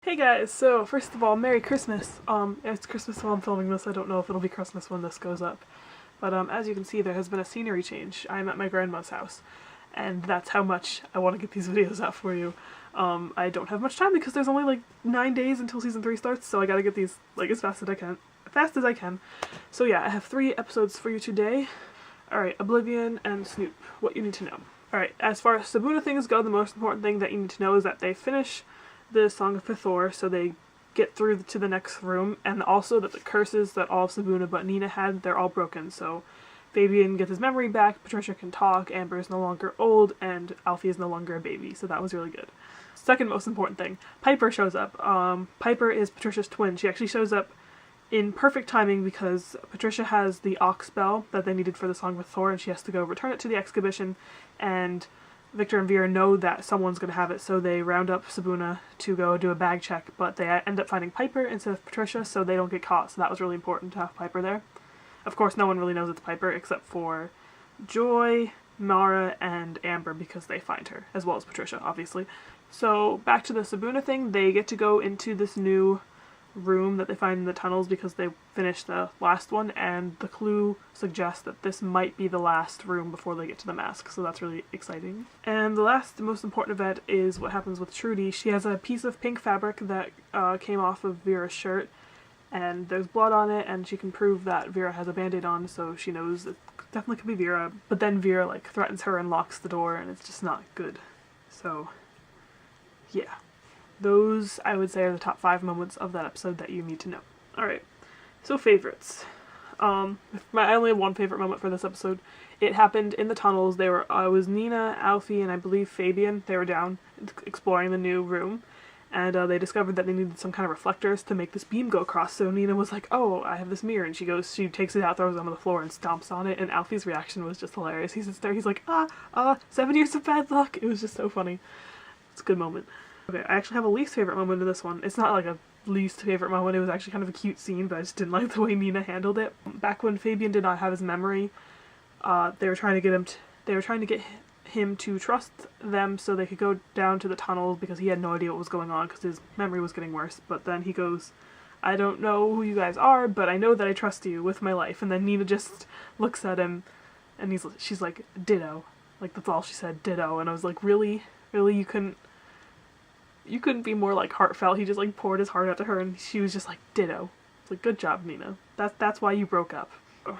Hey guys, so first of all, Merry Christmas. It's Christmas while I'm filming this. I don't know if it'll be Christmas when this goes up. But as you can see, there has been a scenery change. I'm at my grandma's house, and that's how much I want to get these videos out for you. I don't have much time because there's only like 9 days until season 3 starts, so I gotta get these like as fast as I can. So yeah, I have 3 episodes for you today. Alright, Oblivion and Snoop, what you need to know. Alright, as far as Sabuna things go, the most important thing that you need to know is that they finish the Song of Pithor, so they get through to the next room, and also that the curses that all of Sabuna but Nina had, they're all broken. So Fabian gets his memory back, Patricia can talk, Amber is no longer old, and Alfie is no longer a baby, so that was really good. Second most important thing, Piper shows up. Piper is Patricia's twin. She actually shows up in perfect timing because Patricia has the Ox Bell that they needed for the Song of Pithor, and she has to go return it to the exhibition, and Victor and Vera know that someone's going to have it, so they round up Sabuna to go do a bag check, but they end up finding Piper instead of Patricia, so they don't get caught, so that was really important to have Piper there. Of course, no one really knows it's Piper except for Joy, Mara, and Amber because they find her, as well as Patricia, obviously. So, back to the Sabuna thing, they get to go into this new room that they find in the tunnels because they finished the last one, and the clue suggests that this might be the last room before they get to the mask, so that's really exciting. And the last most important event is what happens with Trudy. She has a piece of pink fabric that came off of Vera's shirt, and there's blood on it, and she can prove that Vera has a band-aid on, so she knows it definitely could be Vera, but then Vera like threatens her and locks the door, and it's just not good. So yeah. Those, I would say, are the top 5 moments of that episode that you need to know. Alright, so favorites. I only have one favorite moment for this episode. It happened in the tunnels. It was Nina, Alfie, and I believe Fabian. They were down exploring the new room, and they discovered that they needed some kind of reflectors to make this beam go across, so Nina was like, oh, I have this mirror, and she takes it out, throws it on the floor, and stomps on it, and Alfie's reaction was just hilarious. He sits there, he's like, 7 years of bad luck! It was just so funny. It's a good moment. Okay, I actually have a least favorite moment in this one. It's not like a least favorite moment, it was actually kind of a cute scene, but I just didn't like the way Nina handled it. Back when Fabian did not have his memory, they were trying to get him to trust them so they could go down to the tunnel because he had no idea what was going on because his memory was getting worse. But then he goes, I don't know who you guys are, but I know that I trust you with my life. And then Nina just looks at him and she's like, ditto. Like, that's all she said, ditto. And I was like, really? Really? You couldn't be more like heartfelt. He just like poured his heart out to her and she was just like, ditto. It's like, good job, Nina. That's why you broke up.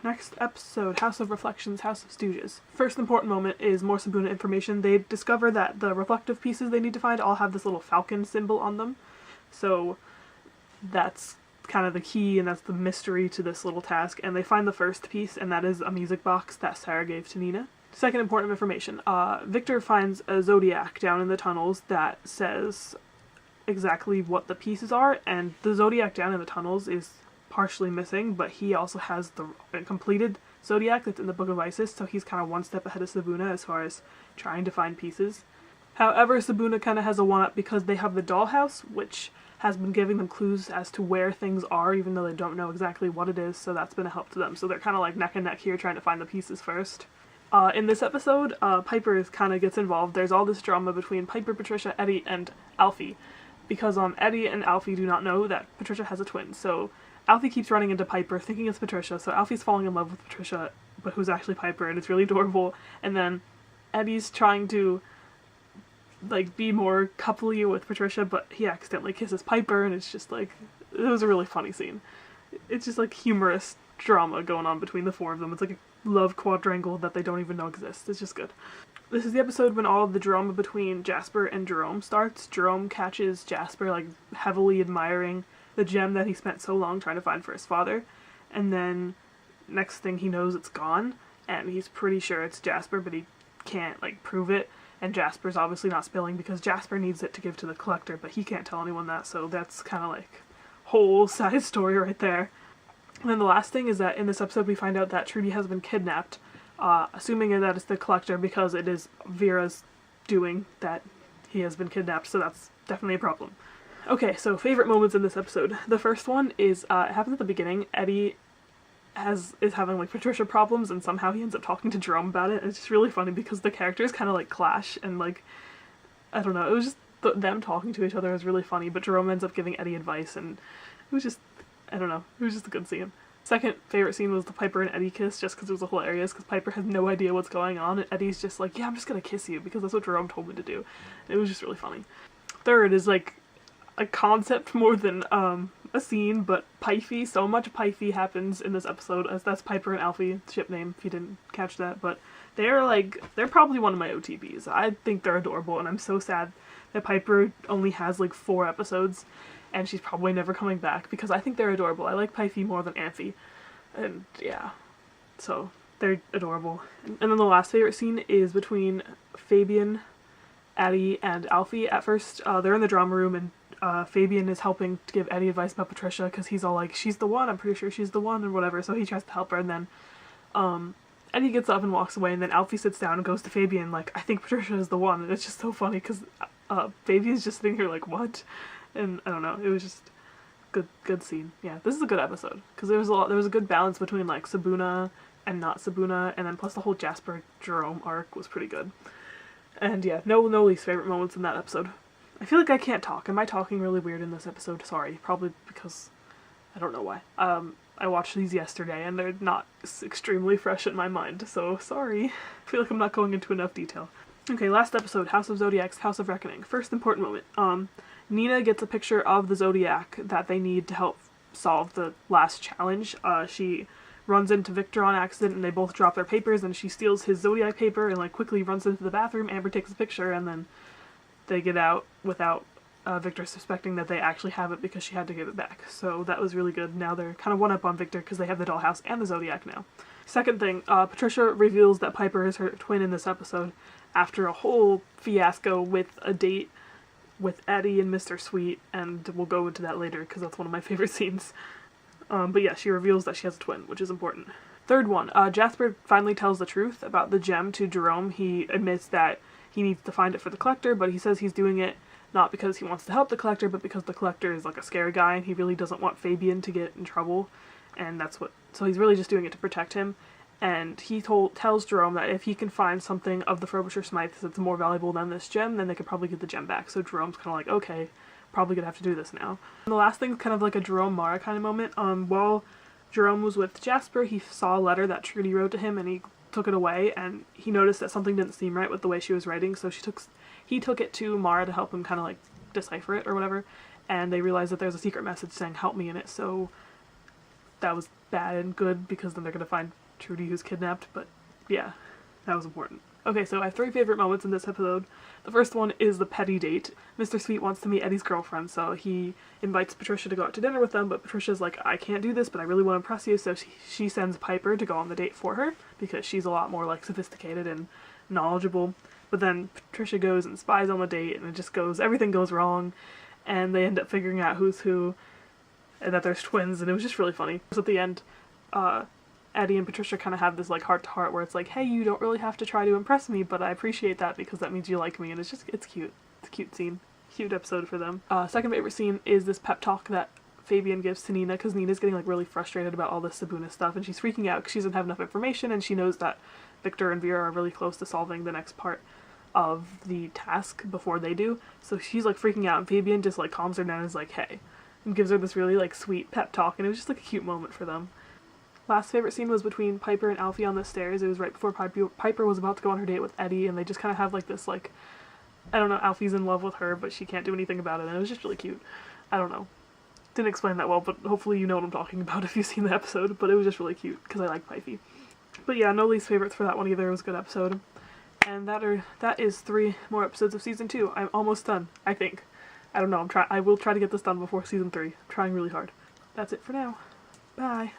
Next episode, House of Reflections, House of Stooges. First important moment is more Sabuna information. They discover that the reflective pieces they need to find all have this little falcon symbol on them. So that's kind of the key and that's the mystery to this little task. And they find the first piece, and that is a music box that Sarah gave to Nina. Second important information, Victor finds a Zodiac down in the tunnels that says exactly what the pieces are, and the Zodiac down in the tunnels is partially missing, but he also has the completed Zodiac that's in the Book of Isis, so he's kind of one step ahead of Sabuna as far as trying to find pieces. However, Sabuna kind of has a one-up because they have the dollhouse, which has been giving them clues as to where things are, even though they don't know exactly what it is, so that's been a help to them. So they're kind of like neck and neck here trying to find the pieces first. In this episode, Piper kind of gets involved. There's all this drama between Piper, Patricia, Eddie, and Alfie, because Eddie and Alfie do not know that Patricia has a twin. So Alfie keeps running into Piper, thinking it's Patricia, so Alfie's falling in love with Patricia, but who's actually Piper, and it's really adorable. And then Eddie's trying to like be more coupley with Patricia, but he accidentally kisses Piper, and it's just like, it was a really funny scene. It's just like humorous drama going on between the 4 of them. It's like a love quadrangle that they don't even know exists. It's just good. This is the episode when all of the drama between Jasper and Jerome starts. Jerome catches Jasper like heavily admiring the gem that he spent so long trying to find for his father, and then next thing he knows it's gone, and he's pretty sure it's Jasper, but he can't like prove it, and Jasper's obviously not spilling because Jasper needs it to give to the collector, but he can't tell anyone that, so that's kind of like whole side story right there. And then the last thing is that in this episode we find out that Trudy has been kidnapped, assuming that it's the collector because it is Vera's doing that he has been kidnapped, so that's definitely a problem. Okay, so favorite moments in this episode. The first one is, it happens at the beginning. Eddie is having like Patricia problems and somehow he ends up talking to Jerome about it. It's just really funny because the characters kind of like clash and like, I don't know, it was just them talking to each other is really funny, but Jerome ends up giving Eddie advice, and it was just, I don't know, it was just a good scene. Second favorite scene was the Piper and Eddie kiss, just because it was hilarious, because Piper has no idea what's going on, and Eddie's just like, yeah, I'm just gonna kiss you, because that's what Jerome told me to do. And it was just really funny. Third is like a concept more than a scene, but Pifey. So much Pifey happens in this episode, as that's Piper and Alfie, ship name, if you didn't catch that, but they're probably one of my OTBs. I think they're adorable, and I'm so sad that Piper only has like 4 episodes, and she's probably never coming back, because I think they're adorable. I like Pifey more than Amphy, and yeah, so they're adorable. And then the last favorite scene is between Fabian, Addie, and Alfie. At first, they're in the drama room, and Fabian is helping to give Eddie advice about Patricia, because he's all like, she's the one, I'm pretty sure she's the one, and whatever, so he tries to help her, and then Eddie gets up and walks away, and then Alfie sits down and goes to Fabian like, I think Patricia is the one, and it's just so funny, because Fabian's just sitting here like, what? And I don't know, it was just good scene. Yeah, this is a good episode, because there was a good balance between like Sabuna and not Sabuna, and then plus the whole Jasper Jerome arc was pretty good. And yeah, no least favorite moments in that episode. I feel like I can't talk. Am I talking really weird in this episode? Sorry, probably because I don't know why. I watched these yesterday and they're not extremely fresh in my mind, so sorry. I feel like I'm not going into enough detail. Okay, last episode, House of Zodiacs, House of Reckoning. First important moment. Nina gets a picture of the Zodiac that they need to help solve the last challenge. She runs into Victor on accident and they both drop their papers, and she steals his Zodiac paper and like quickly runs into the bathroom. Amber takes a picture and then they get out without Victor suspecting that they actually have it, because she had to give it back. So that was really good. Now they're kind of one up on Victor because they have the dollhouse and the Zodiac now. Second thing, Patricia reveals that Piper is her twin in this episode after a whole fiasco with a date with Eddie and Mr. Sweet, and we'll go into that later because that's one of my favorite scenes. But yeah, she reveals that she has a twin, which is important. Third one, Jasper finally tells the truth about the gem to Jerome. He admits that he needs to find it for the collector, but he says he's doing it not because he wants to help the collector, but because the collector is like a scary guy and he really doesn't want Fabian to get in trouble, and so he's really just doing it to protect him. And he tells Jerome that if he can find something of the Frobisher Smythes that's more valuable than this gem, then they could probably get the gem back. So Jerome's kind of like, okay, probably gonna have to do this now. And the last thing is kind of like a Jerome-Mara kind of moment. While Jerome was with Jasper, he saw a letter that Trudy wrote to him, and he took it away, and he noticed that something didn't seem right with the way she was writing, so he took it to Mara to help him kind of like decipher it or whatever, and they realized that there's a secret message saying help me in it, so that was bad and good, because then they're gonna find Trudy who's kidnapped, but yeah, that was important. Okay, so I have 3 favorite moments in this episode. The first one is the petty date. Mr. Sweet wants to meet Eddie's girlfriend, so he invites Patricia to go out to dinner with them, but Patricia's like, I can't do this, but I really want to impress you, so she sends Piper to go on the date for her, because she's a lot more like sophisticated and knowledgeable. But then Patricia goes and spies on the date, and everything goes wrong, and they end up figuring out who's who, and that there's twins, and it was just really funny. So at the end, Eddie and Patricia kind of have this like heart-to-heart where it's like, hey, you don't really have to try to impress me, but I appreciate that because that means you like me, and it's cute. It's a cute scene. Cute episode for them. Second favorite scene is this pep talk that Fabian gives to Nina, because Nina's getting like really frustrated about all this Sabuna stuff, and she's freaking out because she doesn't have enough information, and she knows that Victor and Vera are really close to solving the next part of the task before they do, so she's like freaking out, and Fabian just like calms her down and is like, hey, and gives her this really like sweet pep talk, and it was just like a cute moment for them. Last favorite scene was between Piper and Alfie on the stairs. It was right before Piper was about to go on her date with Eddie, and they just kind of have like this like, I don't know, Alfie's in love with her, but she can't do anything about it, and it was just really cute. I don't know. Didn't explain that well, but hopefully you know what I'm talking about if you've seen the episode, but it was just really cute, because I like Pifey. But yeah, no least favorites for that one either. It was a good episode. And that is 3 more episodes of season 2. I'm almost done, I think. I don't know, I will try to get this done before season 3. I'm trying really hard. That's it for now. Bye.